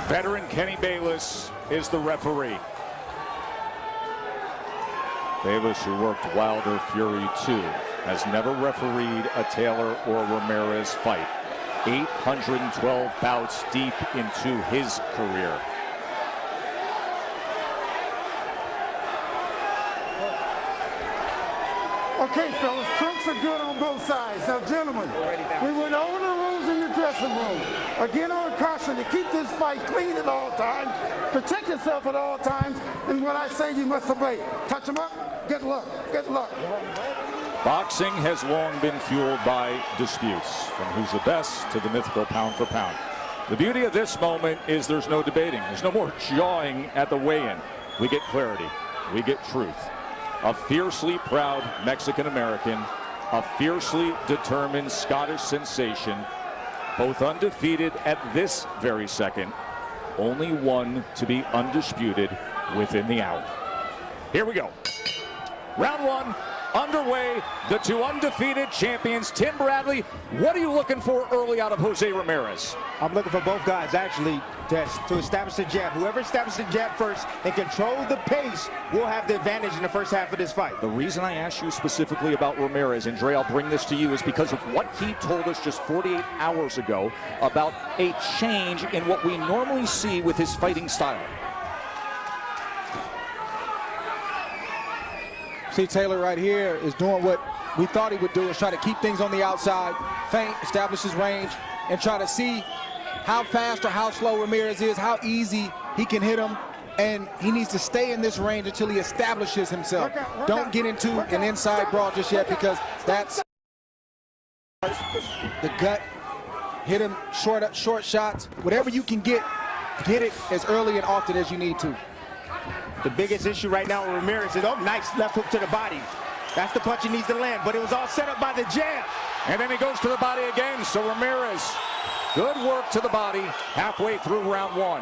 Veteran Kenny Bayless is the referee. Bayless, who worked Wilder Fury 2, has never refereed a Taylor or Ramirez fight. 812 bouts deep into his career. Okay, fellas, trunks are good on both sides. Now, gentlemen, we went over the rules in the dressing room. Again, on caution to keep this fight clean at all times, protect yourself at all times, and what I say you must obey. Touch them up, good luck, good luck. Boxing has long been fueled by disputes, from who's the best to the mythical pound for pound. The beauty of this moment is there's no debating. There's no more jawing at the weigh-in. We get clarity. We get truth. A fiercely proud Mexican-American, a fiercely determined Scottish sensation, both undefeated at this very second, only one to be undisputed within the hour. Here we go. Round one underway. The two undefeated champions. Tim Bradley, what are you looking for early out of Jose Ramirez? I'm looking for both guys, actually, to establish the jab. Whoever establishes the jab first and control the pace will have the advantage in the first half of this fight. The reason I asked you specifically about Ramirez, and Dre, I'll bring this to you, is because of what he told us just 48 hours ago about a change in what we normally see with his fighting style. See, Taylor right here is doing what we thought he would do, is try to keep things on the outside, feint, establish his range, and try to see how fast or how slow Ramirez is, how easy he can hit him, and he needs to stay in this range until he establishes himself. Don't get into an inside brawl just yet, because that's the gut. Hit him short shots. Whatever you can get it as early and often as you need to. The biggest issue right now with Ramirez is, oh, nice left hook to the body. That's the punch he needs to land, but it was all set up by the jab. And then he goes to the body again, so Ramirez, good work to the body halfway through round one.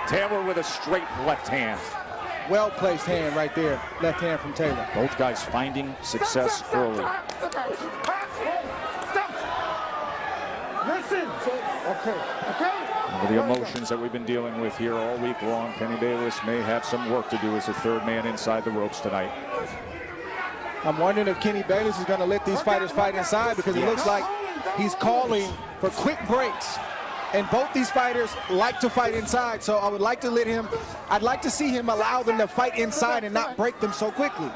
Taylor with a straight left hand. Well-placed hand right there, left hand from Taylor. Both guys finding success early. Listen. Okay. With the emotions that we've been dealing with here all week long, Kenny Bayless may have some work to do as the third man inside the ropes tonight. I'm wondering if Kenny Bayless is going to let these fighters fight inside, because it looks like he's calling for quick breaks. And both these fighters like to fight inside, so I would like to I'd like to see him allow them to fight inside and not break them so quickly.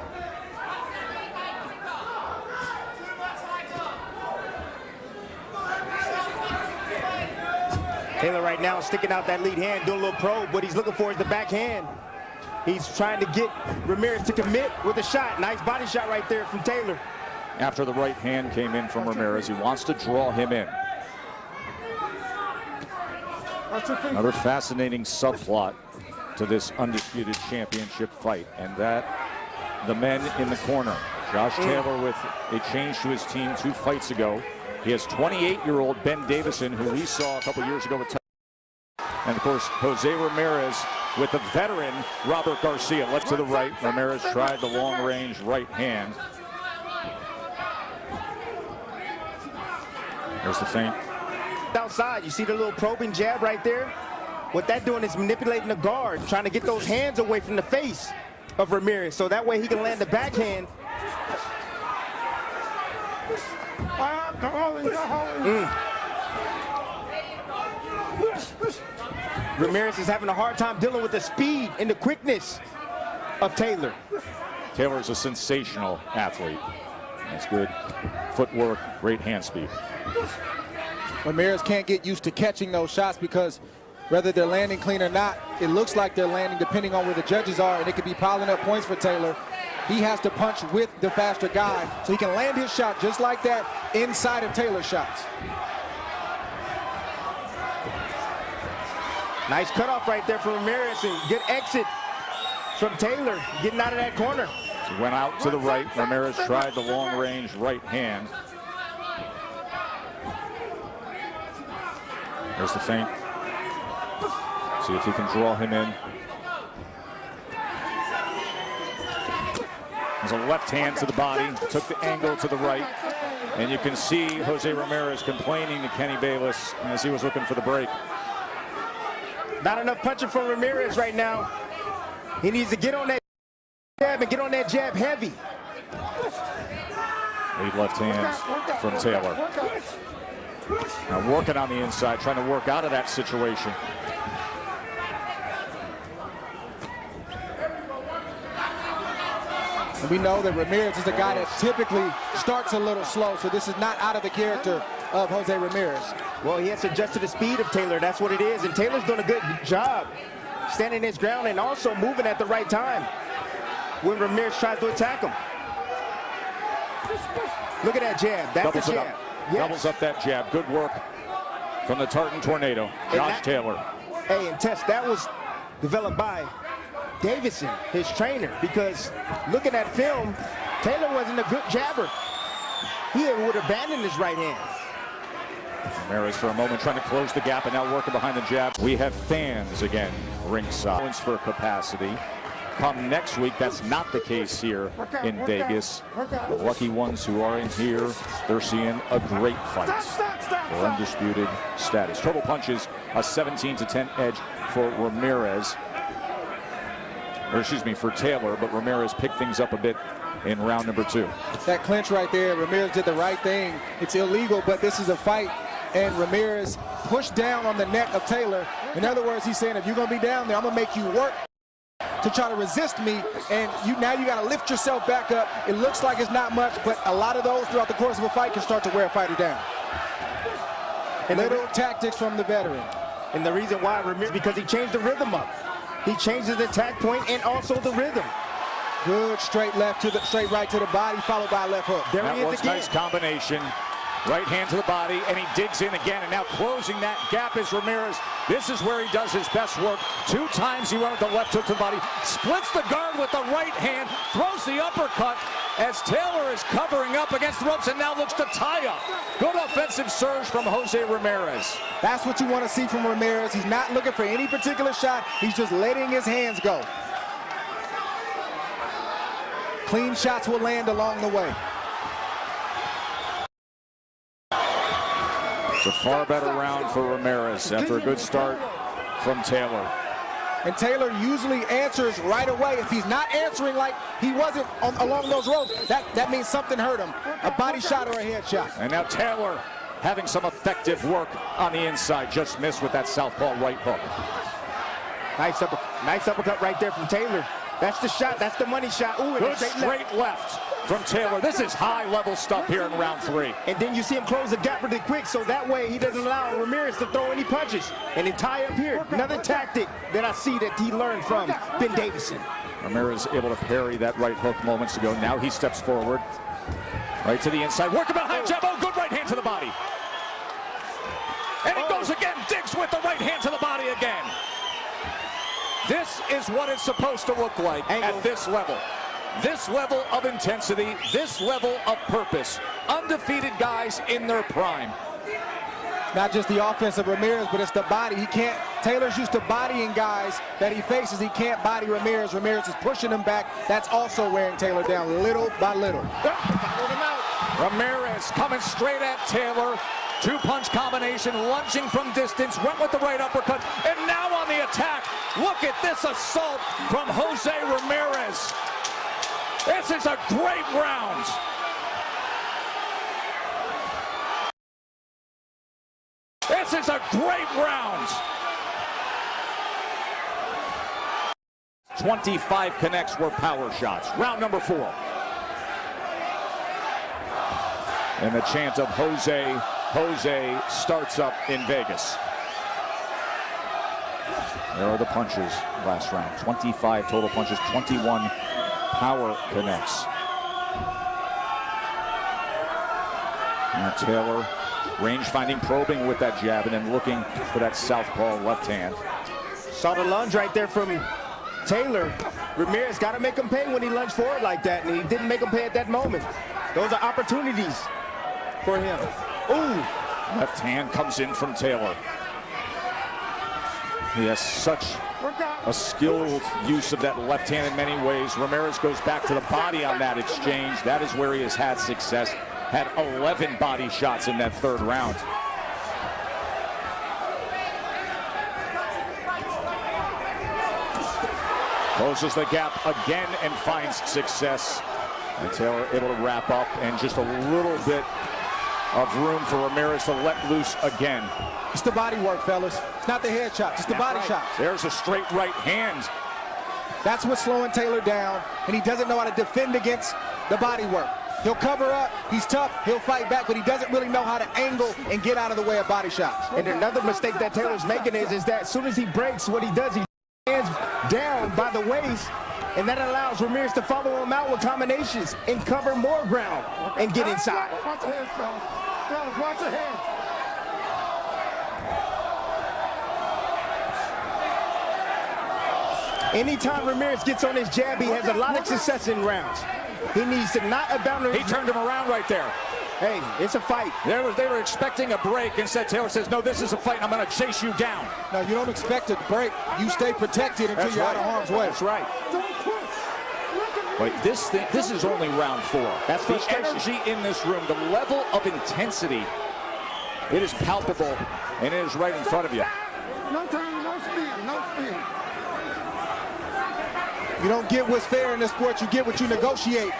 Taylor right now sticking out that lead hand, doing a little probe. What he's looking for is the backhand. He's trying to get Ramirez to commit with a shot. Nice body shot right there from Taylor. After the right hand came in from Ramirez, he wants to draw him in. Another fascinating subplot to this undisputed championship fight, and that the men in the corner. Josh Taylor with a change to his team 2 fights ago. He has 28-year-old Ben Davison, who we saw a couple years ago with and of course Jose Ramirez with the veteran Robert Garcia. Left to the right. Ramirez tried the long-range right hand. There's the feint. Outside, you see the little probing jab right there? What that doing is manipulating the guard, trying to get those hands away from the face of Ramirez, so that way he can land the backhand. Ramirez is having a hard time dealing with the speed and the quickness of Taylor. Taylor's a sensational athlete. That's good footwork, great hand speed. Ramirez can't get used to catching those shots, because whether they're landing clean or not, it looks like they're landing depending on where the judges are, and it could be piling up points for Taylor. He has to punch with the faster guy so he can land his shot just like that inside of Taylor's shots. Nice cutoff right there from Ramirez, and good exit from Taylor, getting out of that corner. He went out to the right. Ramirez tried the long-range right hand. There's the feint. See if he can draw him in. There's a left hand to the body, took the angle to the right. And you can see Jose Ramirez complaining to Kenny Bayless as he was looking for the break. Not enough punching from Ramirez right now. He needs to get on that jab and get on that jab heavy. Lead left hands from Taylor. Now working on the inside, trying to work out of that situation. And we know that Ramirez is a guy that typically starts a little slow, so this is not out of the character of Jose Ramirez. Well, he has to adjust to the speed of Taylor. That's what it is. And Taylor's doing a good job standing his ground and also moving at the right time when Ramirez tries to attack him. Look at that jab. That's Doubles the it jab. up. Yes. Doubles up that jab. Good work from the Tartan Tornado, Josh Taylor. Hey, and Tess, that was developed by Davison, his trainer, because looking at film, Taylor wasn't a good jabber. He would abandon his right hand. Ramirez for a moment trying to close the gap and now working behind the jab. We have fans again ringside for capacity. Come next week, that's not the case here in Vegas. The lucky ones who are in here, they're seeing a great fight for undisputed status. Total punches, a 17-10 edge for Ramirez. Or excuse me, for Taylor, but Ramirez picked things up a bit in round number 2. That clinch right there, Ramirez did the right thing. It's illegal, but this is a fight, and Ramirez pushed down on the neck of Taylor. In other words, he's saying, if you're going to be down there, I'm going to make you work to try to resist me, and now you got to lift yourself back up. It looks like it's not much, but a lot of those throughout the course of a fight can start to wear a fighter down. And little tactics from the veteran. And the reason why Ramirez, because he changed the rhythm up. He changed his attack point and also the rhythm. Good straight left to the straight right to the body, followed by a left hook. There That he is was again. nice combination. Right hand to the body, and he digs in again, and now closing that gap is Ramirez. This is where he does his best work. 2 times he went with the left hook to the body, splits the guard with the right hand, throws the uppercut as Taylor is covering up against the ropes and now looks to tie up. Good offensive surge from Jose Ramirez. That's what you want to see from Ramirez. He's not looking for any particular shot. He's just letting his hands go. Clean shots will land along the way. It's a far better round for Ramirez after a good start from Taylor. And Taylor usually answers right away. If he's not answering like he wasn't along those ropes, that means something hurt him. A body shot or a head shot. And now Taylor having some effective work on the inside. Just missed with that southpaw right hook. Nice uppercut right there from Taylor. That's the shot. That's the money shot. Ooh, Good straight left from Taylor. This is high-level stuff here in round 3. And then you see him close the gap really quick, so that way he doesn't allow Ramirez to throw any punches. And he tie up here. Another tactic that I see that he learned from Ben Davison. Ramirez able to parry that right hook moments ago. Now he steps forward. Right to the inside. Working behind jab. Oh, good right hand to the body. And he goes again. Digs with the right hand to the body again. This is what it's supposed to look like at this level. This level of intensity, this level of purpose. Undefeated guys in their prime. Not just the offense of Ramirez, but it's the body. Taylor's used to bodying guys that he faces. He can't body Ramirez. Ramirez is pushing him back. That's also wearing Taylor down little by little. Ramirez coming straight at Taylor. 2-punch combination, lunging from distance, went with the right uppercut, and now on the attack. Look at this assault from Jose Ramirez. This is a great round. This is a great round. 25 connects were power shots. Round number 4. And the chant of Jose starts up in Vegas. There are the punches last round. 25 total punches, 21 power connects. Now Taylor, range finding, probing with that jab, and then looking for that southpaw left hand. Saw the lunge right there from Taylor. Ramirez got to make him pay when he lunged forward like that, and he didn't make him pay at that moment. Those are opportunities for him. Ooh. Left hand comes in from Taylor. He has such a skilled use of that left hand in many ways. Ramirez goes back to the body on that exchange. That is where he has had success. had 11 body shots in that third round. Closes the gap again and finds success. And Taylor able to wrap up, and just a little bit of room for Ramirez to let loose again. It's the body work, fellas. It's not the head shots, it's the body shots. There's a straight right hand. That's what's slowing Taylor down, and he doesn't know how to defend against the body work. He'll cover up, he's tough, he'll fight back, but he doesn't really know how to angle and get out of the way of body shots. And another mistake that Taylor's making is that as soon as he breaks, what he does, he hands down by the waist, and that allows Ramirez to follow him out with combinations and cover more ground and get inside. Watch your head, fellas. Fellas, watch your head. Anytime Ramirez gets on his jab, he has a lot of success in rounds. He needs to not abandon. He turned him around right there. Hey, it's a fight. They were expecting a break. Instead, Taylor says, no, this is a fight. I'm going to chase you down. No, you don't expect a break. You stay protected until you're out of harm's way. That's right. But this is only round 4. That's the energy in this room, the level of intensity. It is palpable, and it is right in front of you. No time, no speed, no speed. You don't get what's fair in this sport, you get what you negotiate.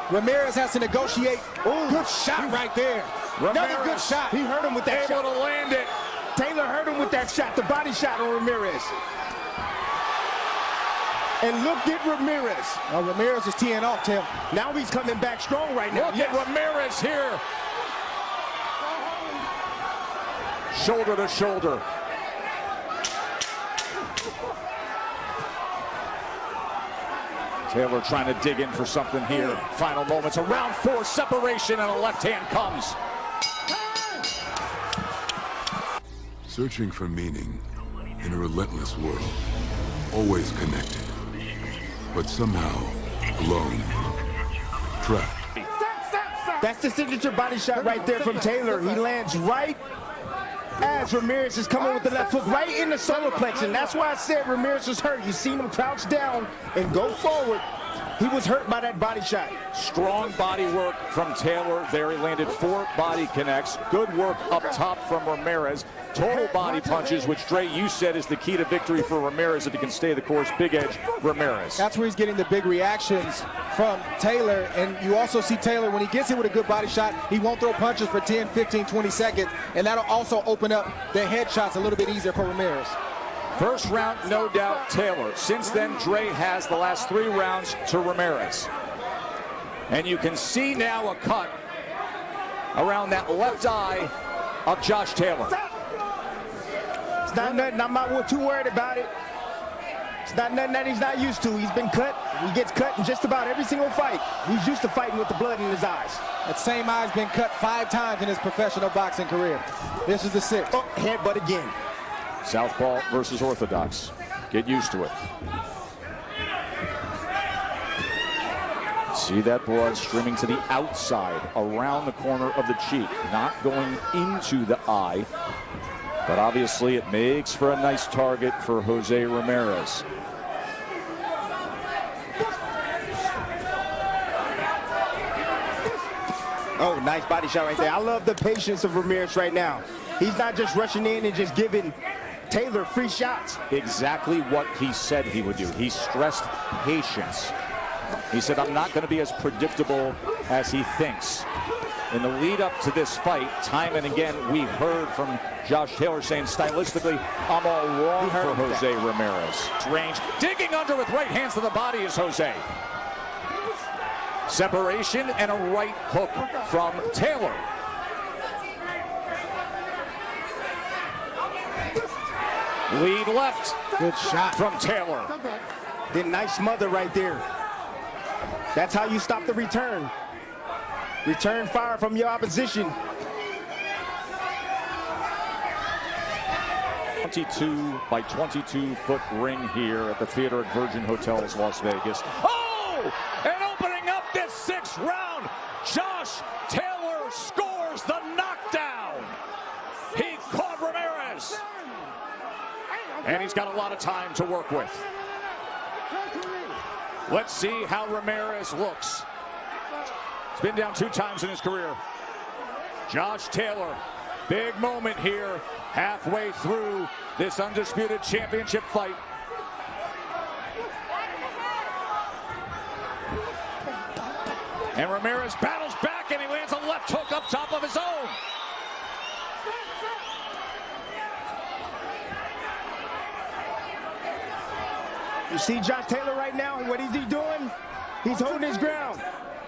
Ramirez has to negotiate. Ooh, good shot right there. Another good shot. He hurt him with that shot. Able to land it. Taylor hurt him with that shot, the body shot on Ramirez. And look at Ramirez. Oh, Ramirez is teeing off, Tim. Now he's coming back strong right now. Look at Ramirez here. Shoulder to shoulder. Taylor trying to dig in for something here. Final moments, a round 4 separation, and a left hand comes. Searching for meaning in a relentless world. Always connected, but somehow alone. Trapped. That's the signature body shot right there from Taylor. He lands right as Ramirez is coming with the left hook right in the solar plexus. And that's why I said Ramirez was hurt. You seen him crouch down and go forward. He was hurt by that body shot. Strong body work from Taylor there. He landed 4 body connects. Good work up top from Ramirez. Total body punches, which, Dre, you said is the key to victory for Ramirez if he can stay the course. Big edge, Ramirez. That's where he's getting the big reactions from Taylor. And you also see Taylor, when he gets hit with a good body shot, he won't throw punches for 10, 15, 20 seconds. And that'll also open up the head shots a little bit easier for Ramirez. First round, no doubt, Taylor. Since then, Dre has the last 3 rounds to Ramirez. And you can see now a cut around that left eye of Josh Taylor. It's not nothing. I'm not too worried about it. It's not nothing that he's not used to. He's been cut. He gets cut in just about every single fight. He's used to fighting with the blood in his eyes. That same eye's been cut 5 times in his professional boxing career. This is the 6th. Oh, headbutt again. Southpaw versus orthodox. Get used to it. See that blood streaming to the outside, around the corner of the cheek, not going into the eye. But obviously it makes for a nice target for Jose Ramirez. Oh, nice body shot right there. I love the patience of Ramirez right now. He's not just rushing in and just giving Taylor free shots. Exactly what he said he would do. He stressed patience. He said, I'm not going to be as predictable as he thinks. In the lead up to this fight, time and again, we heard from Josh Taylor saying stylistically, I'm all wrong for Jose Ramirez. Range, digging under with right hands to the body is Jose. Separation and a right hook from Taylor. Lead left. Good shot from Taylor. Then nice smother right there. That's how you stop the return. Return fire from your opposition. 22 by 22 foot ring here at the Theater at Virgin Hotels, Las Vegas. Oh! And opening up this 6th round, Josh Taylor scores the knockdown. He caught Ramirez. And he's got a lot of time to work with. Let's see how Ramirez looks. He's been down 2 times in his career. Josh Taylor, big moment here, halfway through this undisputed championship fight. And Ramirez battles back, and he lands a left hook up top of his own. You see Josh Taylor right now, what is he doing? He's holding his ground.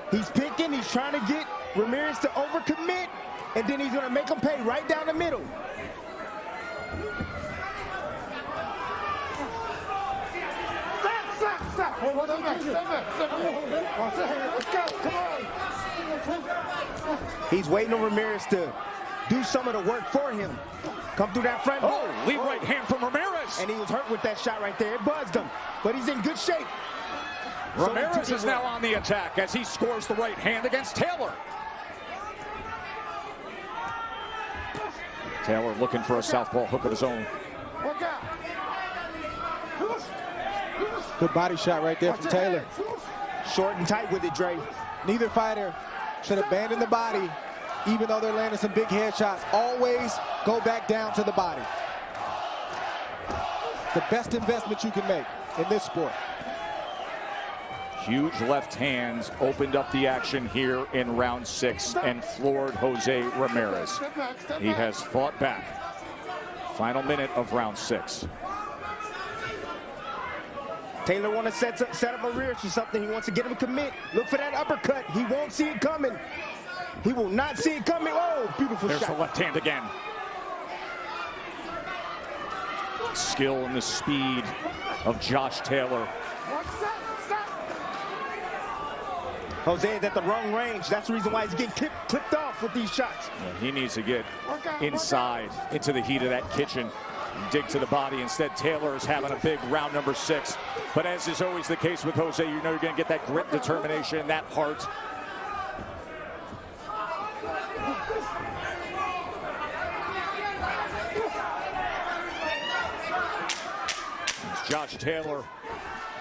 He's picking, he's trying to get Ramirez to overcommit, and then he's gonna make him pay right down the middle. Stop. Hey, step back. Let's go. Come on. He's waiting on Ramirez to do some of the work for him. Come through that front door. Oh, lead right hand from Ramirez. And he was hurt with that shot right there. It buzzed him, but he's in good shape. Ramirez is now on the attack as he scores the right hand against Taylor. Taylor looking for a southpaw hook of his own. Look out. Good body shot right there from Taylor. Short and tight with it, Dre. Neither fighter should abandon the body, even though they're landing some big headshots. Always go back down to the body. The best investment you can make in this sport. Huge left hands opened up the action here in round 6 and floored Jose Ramirez. He has fought back. Final minute of round 6. Taylor wants to set up Ramirez for something. He wants to get him to commit. Look for that uppercut. He won't see it coming. He will not see it coming. Oh, beautiful shot. There's the left hand again. Skill and the speed of Josh Taylor. Jose is at the wrong range. That's the reason why he's getting clipped off with these shots. Yeah, he needs to get inside into the heat of that kitchen. Dig to the body. Instead, Taylor is having a big round number 6. But as is always the case with Jose, you know you're going to get that grit, determination, that heart. It's Josh Taylor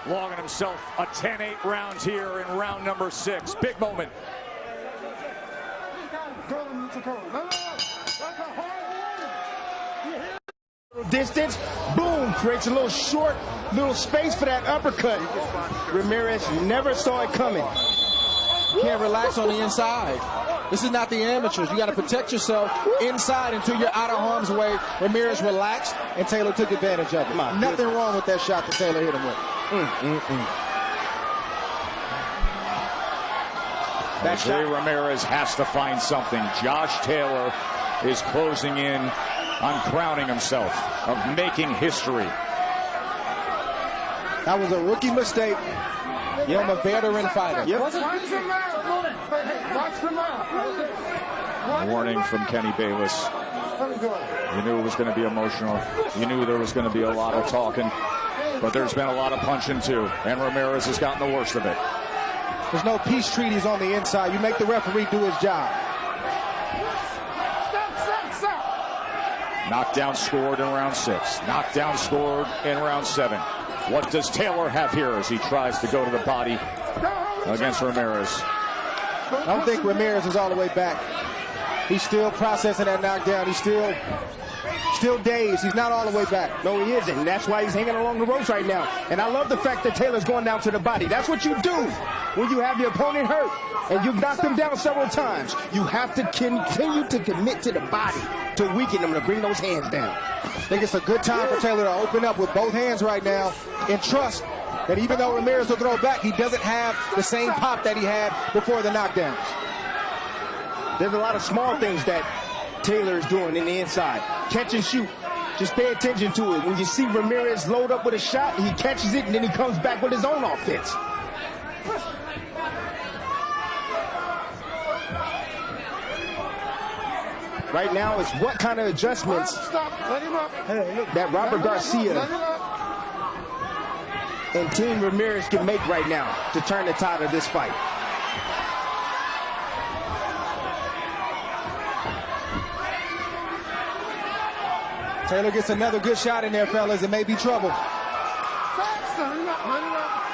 logging himself a 10-8 round here in round number 6. Big moment. Distance, boom, creates a little short, little space for that uppercut. Ramirez never saw it coming. Can't relax on the inside. This is not the amateurs. You got to protect yourself inside until you're out of harm's way. Ramirez relaxed, and Taylor took advantage of it. Nothing wrong with that shot that Taylor hit him with. Jose Ramirez has to find something. Josh Taylor is closing in on crowning himself, of making history. That was a rookie mistake from a veteran fighter. Watch the mouth. Warning from Kenny Bayless. You knew it was going to be emotional. You knew there was going to be a lot of talking. But there's been a lot of punching too. And Ramirez has gotten the worst of it. There's no peace treaties on the inside. You make the referee do his job. Knockdown scored in round 6. Knockdown scored in round 7. What does Taylor have here as he tries to go to the body against Ramirez? I don't think Ramirez is all the way back. He's still processing that knockdown. He's still dazed. He's not all the way back. No, he isn't. That's why he's hanging along the ropes right now. And I love the fact that Taylor's going down to the body. That's what you do when you have your opponent hurt and you've knocked him down several times. You have to continue to commit to the body to weaken him, to bring those hands down. I think it's a good time for Taylor to open up with both hands right now and trust that even though Ramirez will throw back, he doesn't have the same pop that he had before the knockdowns. There's a lot of small things that Taylor is doing in the inside. Catch and shoot. Just pay attention to it. When you see Ramirez load up with a shot, he catches it and then he comes back with his own offense. Right now, it's what kind of adjustments that Robert Garcia and Team Ramirez can make right now to turn the tide of this fight. Taylor gets another good shot in there, fellas. It may be trouble.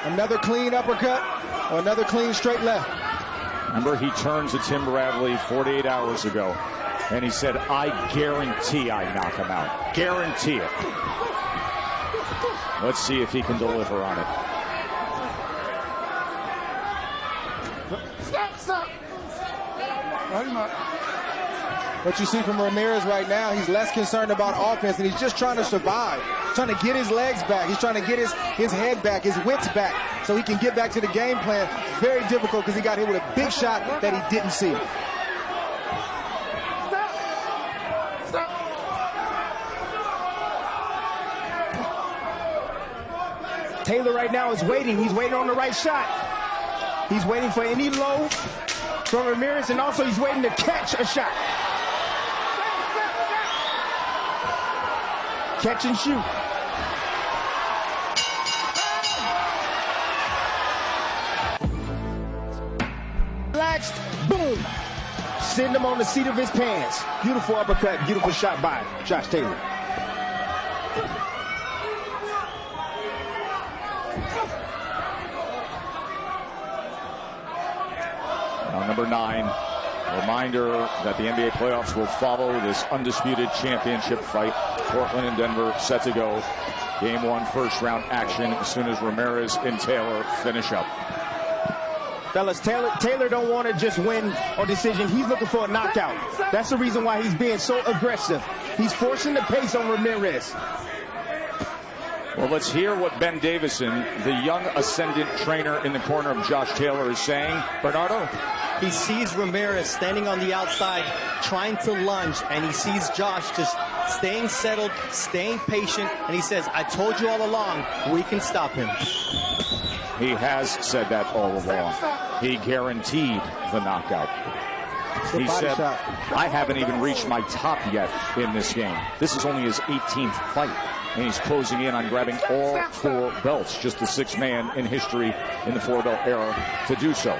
Another clean uppercut or another clean straight left. Remember, he turned to Tim Bradley 48 hours ago, and he said, I guarantee I knock him out. Guarantee it. Let's see if he can deliver on it. Stop. Let him up. What you see from Ramirez right now, he's less concerned about offense, and he's just trying to survive, trying to get his legs back. He's trying to get his head back, his wits back, so he can get back to the game plan. Very difficult because he got hit with a big shot that he didn't see. Stop. Taylor right now is waiting. He's waiting on the right shot. He's waiting for any low from Ramirez, and also he's waiting to catch a shot. Catch and shoot. Relaxed. Boom. Send him on the seat of his pants. Beautiful uppercut. Beautiful shot by Josh Taylor. Now, number 9. Reminder that the NBA playoffs will follow this undisputed championship fight. Portland and Denver set to go. Game 1, first round action as soon as Ramirez and Taylor finish up. Fellas, Taylor don't want to just win on decision. He's looking for a knockout. That's the reason why he's being so aggressive. He's forcing the pace on Ramirez. Well, let's hear what Ben Davison, the young ascendant trainer in the corner of Josh Taylor, is saying. Bernardo? He sees Ramirez standing on the outside, trying to lunge, and he sees Josh just staying settled, staying patient, and he says, I told you all along, we can stop him. He has said that all along. He guaranteed the knockout. He said, I haven't even reached my top yet in this game. This is only his 18th fight, and he's closing in on grabbing all 4 belts, just the 6th man in history in the 4-belt era to do so.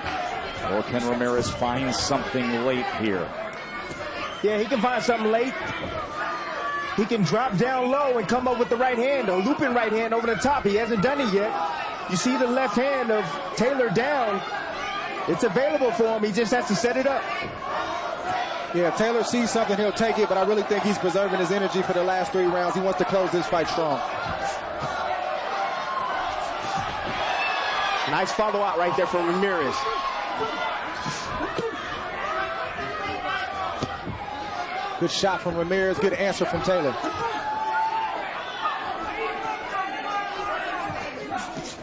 Or can Ramirez find something late here? Yeah, he can find something late. He can drop down low and come up with the right hand, a looping right hand over the top. He hasn't done it yet. You see the left hand of Taylor down. It's available for him. He just has to set it up. Yeah, Taylor sees something, he'll take it, but I really think he's preserving his energy for the last 3 rounds. He wants to close this fight strong. Nice follow out right there from Ramirez. Good shot from Ramirez, good answer from Taylor.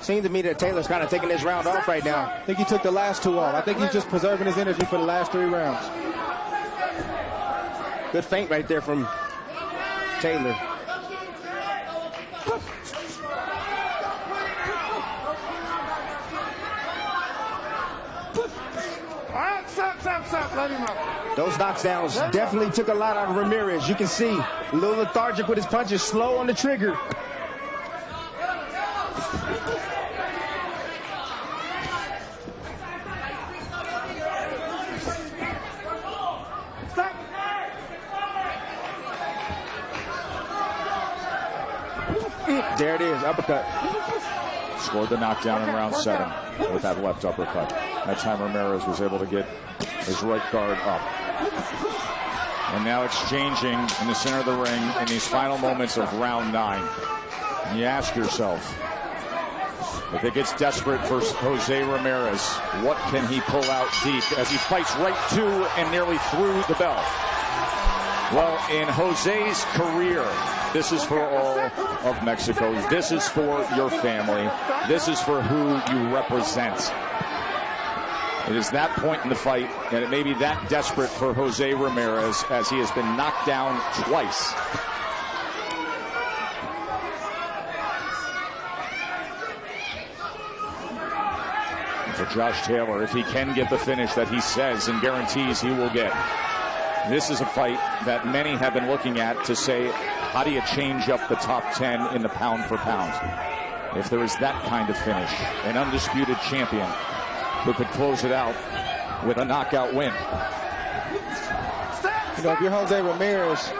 Seems to me that Taylor's kind of taking this round off right now. I think he took the last 2 off. I think he's just preserving his energy for the last 3 rounds. Good feint right there from Taylor. Stop. Let him up. Those knockdowns definitely took a lot out of Ramirez. You can see a little lethargic with his punches, slow on the trigger. Stop. There it is, uppercut. Scored the knockdown in round 7 with that left uppercut. That time Ramirez was able to get his right guard up. And now exchanging in the center of the ring in these final moments of round 9. And you ask yourself, if it gets desperate for Jose Ramirez, what can he pull out deep as he fights right to and nearly through the bell? Well, in Jose's career, this is for all of Mexico. This is for your family. This is for who you represent. It is that point in the fight, and it may be that desperate for Jose Ramirez as he has been knocked down twice. For Josh Taylor, if he can get the finish that he says and guarantees he will get, this is a fight that many have been looking at to say, how do you change up the top 10 in the pound for pound? If there is that kind of finish, an undisputed champion who could close it out with a knockout win. You know, if you're Jose Ramirez,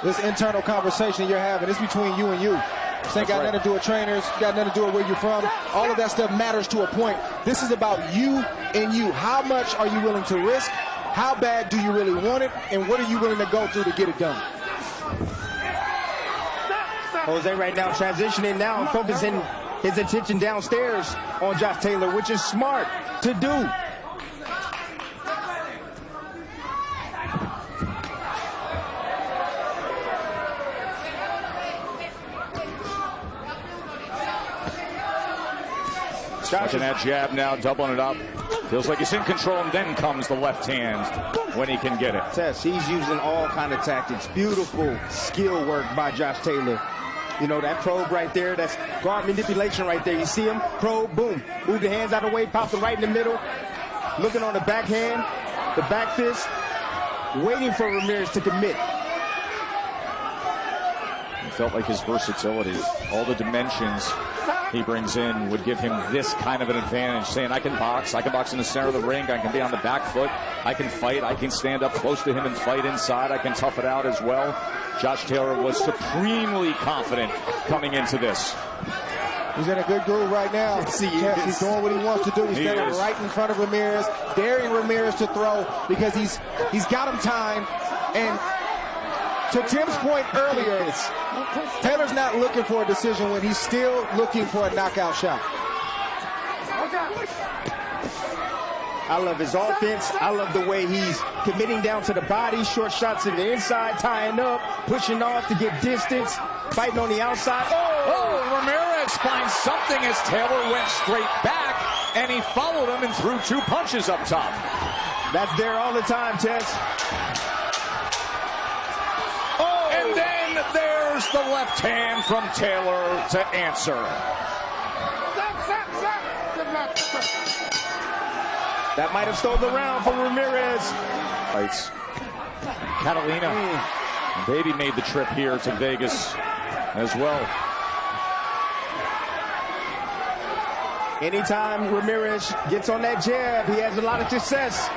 this internal conversation you're having is between you and you. This ain't got nothing to do with trainers, got nothing to do with where you're from. All of that stuff matters to a point. This is about you and you. How much are you willing to risk? How bad do you really want it? And what are you willing to go through to get it done? Jose right now transitioning now and focusing his attention downstairs on Josh Taylor, which is smart to do. Watching that jab now, doubling it up. Feels like he's in control, and then comes the left hand when he can get it. Tess, he's using all kind of tactics. Beautiful skill work by Josh Taylor. You know, that probe right there, that's guard manipulation right there. You see him, probe, boom. Move the hands out of the way, pop them right in the middle. Looking on the backhand, the back fist, waiting for Ramirez to commit. It felt like his versatility, all the dimensions he brings in would give him this kind of an advantage, saying I can box in the center of the ring, I can be on the back foot, I can fight, I can stand up close to him and fight inside, I can tough it out as well. Josh Taylor was supremely confident coming into this. He's in a good groove right now. Yes, he's doing what he wants to do. He's standing right in front of Ramirez, daring Ramirez to throw because he's got him timed. And to Tim's point earlier, Taylor's not looking for a decision when he's still looking for a knockout shot. I love his offense. I love the way he's committing down to the body, short shots in the inside, tying up, pushing off to get distance, fighting on the outside. Oh, Ramirez finds something as Taylor went straight back, and he followed him and threw 2 punches up top. That's there all the time, Tess. And then there's the left hand from Taylor to answer. That might have stolen the round for Ramirez. Fights. Catalina and Baby made the trip here to Vegas as well. Anytime Ramirez gets on that jab, he has a lot of success.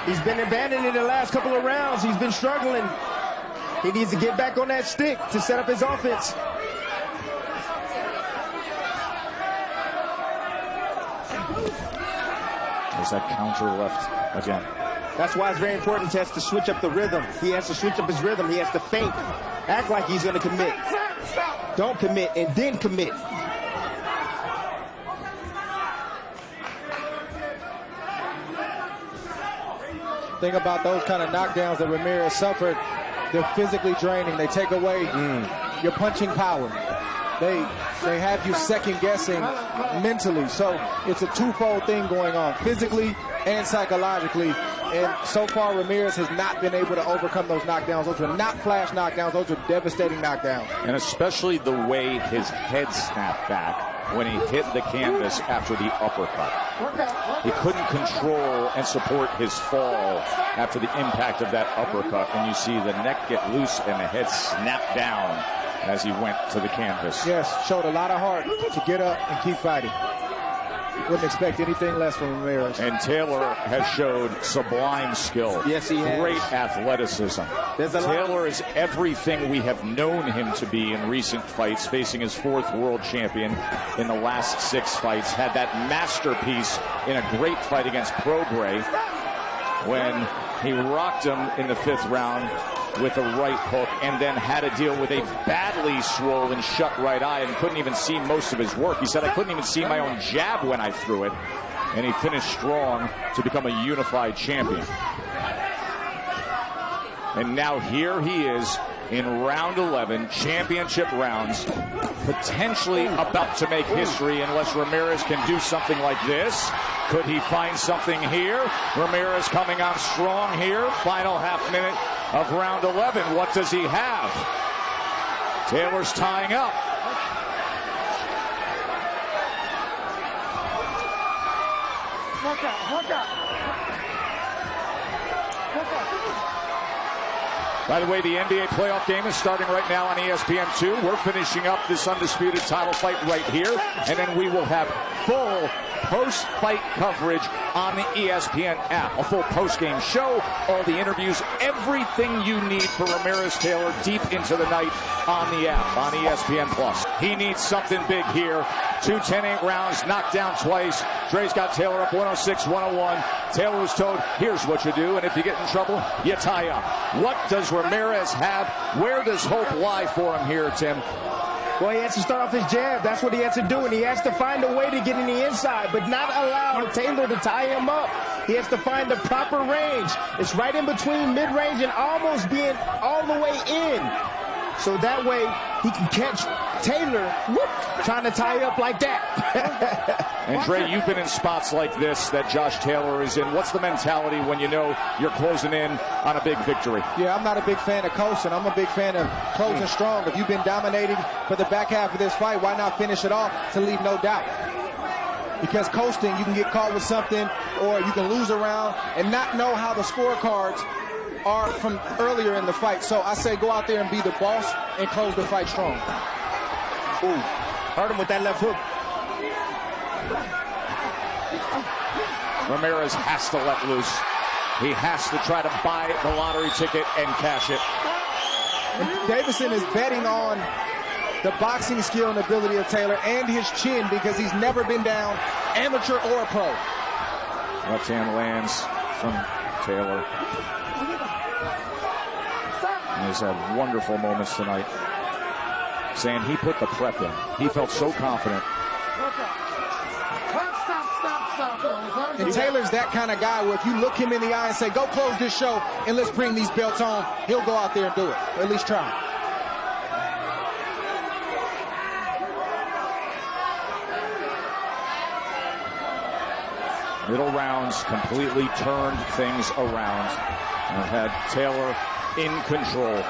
He's been abandoning the last couple of rounds. He's been struggling. He needs to get back on that stick to set up his offense. There's that counter left again. That's why it's very important, Tess, to switch up the rhythm. He has to switch up his rhythm. He has to feint, act like he's going to commit. Don't commit, and then commit. Think about those kind of knockdowns that Ramirez suffered. They're physically draining. They take away your punching power. They have you second guessing mentally. So it's a twofold thing going on, physically and psychologically. And so far, Ramirez has not been able to overcome those knockdowns. Those are not flash knockdowns. Those are devastating knockdowns. And especially the way his head snapped back when he hit the canvas after the uppercut. He couldn't control and support his fall after the impact of that uppercut. And you see the neck get loose and the head snap down as he went to the canvas. Yes, showed a lot of heart to get up and keep fighting. Wouldn't expect anything less from Ramirez. And Taylor has showed sublime skill. Yes, he has. Great athleticism. Taylor is everything we have known him to be in recent fights, facing his 4th world champion in the last 6 fights. Had that masterpiece in a great fight against Prograis when he rocked him in the 5th round with a right hook, and then had to deal with a badly swollen shut right eye and couldn't even see most of his work. He said, I couldn't even see my own jab when I threw it. And he finished strong to become a unified champion. And now here he is in round 11, championship rounds, potentially about to make history unless Ramirez can do something like this. Could he find something here? Ramirez coming on strong here. Final half minute of round 11. What does he have? Taylor's tying up. By the way, the NBA playoff game is starting right now on ESPN2. We're finishing up this undisputed title fight right here, and then we will have full post-fight coverage on the ESPN app. A full post-game show, all the interviews, everything you need for Ramirez Taylor deep into the night on the app, on ESPN+. He needs something big here. 2 10-8 rounds, knocked down twice. Dre's got Taylor up 106-101. Taylor was told, here's what you do, and if you get in trouble, you tie up. What does Ramirez have? Where does hope lie for him here, Tim? Well, he has to start off his jab. That's what he has to do, and he has to find a way to get in the inside, but not allow Taylor to tie him up. He has to find the proper range. It's right in between mid-range and almost being all the way in. So that way, he can catch Taylor trying to tie up like that. And Dre, you've been in spots like this that Josh Taylor is in. What's the mentality when you know you're closing in on a big victory? Yeah, I'm not a big fan of coasting. I'm a big fan of closing strong. If you've been dominating for the back half of this fight, why not finish it off to leave no doubt? Because coasting, you can get caught with something, or you can lose a round and not know how the scorecards are from earlier in the fight. So I say go out there and be the boss and close the fight strong. Ooh, hurt him with that left hook. Ramirez has to let loose. He has to try to buy the lottery ticket and cash it. And Davison is betting on the boxing skill and ability of Taylor and his chin, because he's never been down, amateur or pro. Left hand lands from Taylor. And he's had wonderful moments tonight, saying he put the prep in. He felt so confident. And Taylor's that kind of guy where if you look him in the eye and say, go close this show and let's bring these belts home, he'll go out there and do it, or at least try. Middle rounds completely turned things around and had Taylor in control.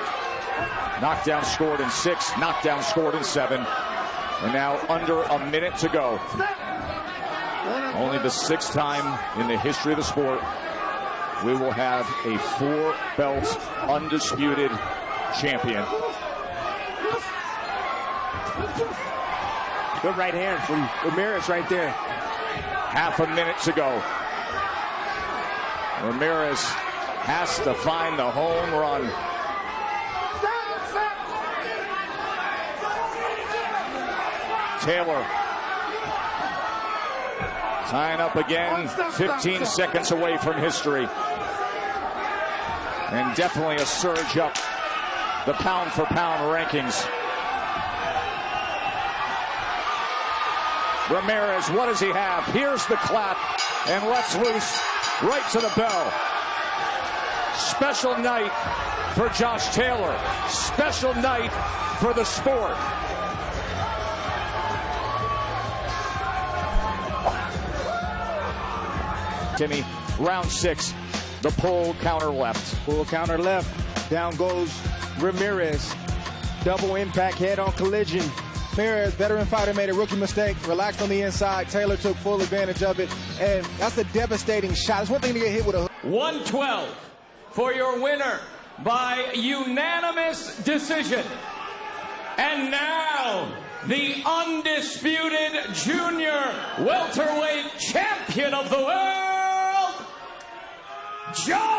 Knockdown scored in 6, knockdown scored in 7, and now under a minute to go. Only the 6th time in the history of the sport we will have a 4-belt undisputed champion. Good right hand from Ramirez right there. Half a minute to go. Ramirez has to find the home run. Taylor tying up again, 15 seconds away from history. And definitely a surge up the pound-for-pound rankings. Ramirez, what does he have? Here's the clap, and lets loose right to the bell. Special night for Josh Taylor. Special night for the sport. Timmy, round 6, the pull counter left. Pull counter left. Down goes Ramirez. Double impact head-on collision. Ramirez, veteran fighter, made a rookie mistake, relaxed on the inside. Taylor took full advantage of it, and that's a devastating shot. It's one thing to get hit with a hook. 112 for your winner by unanimous decision. And now, the undisputed junior welterweight champion of the world, Josh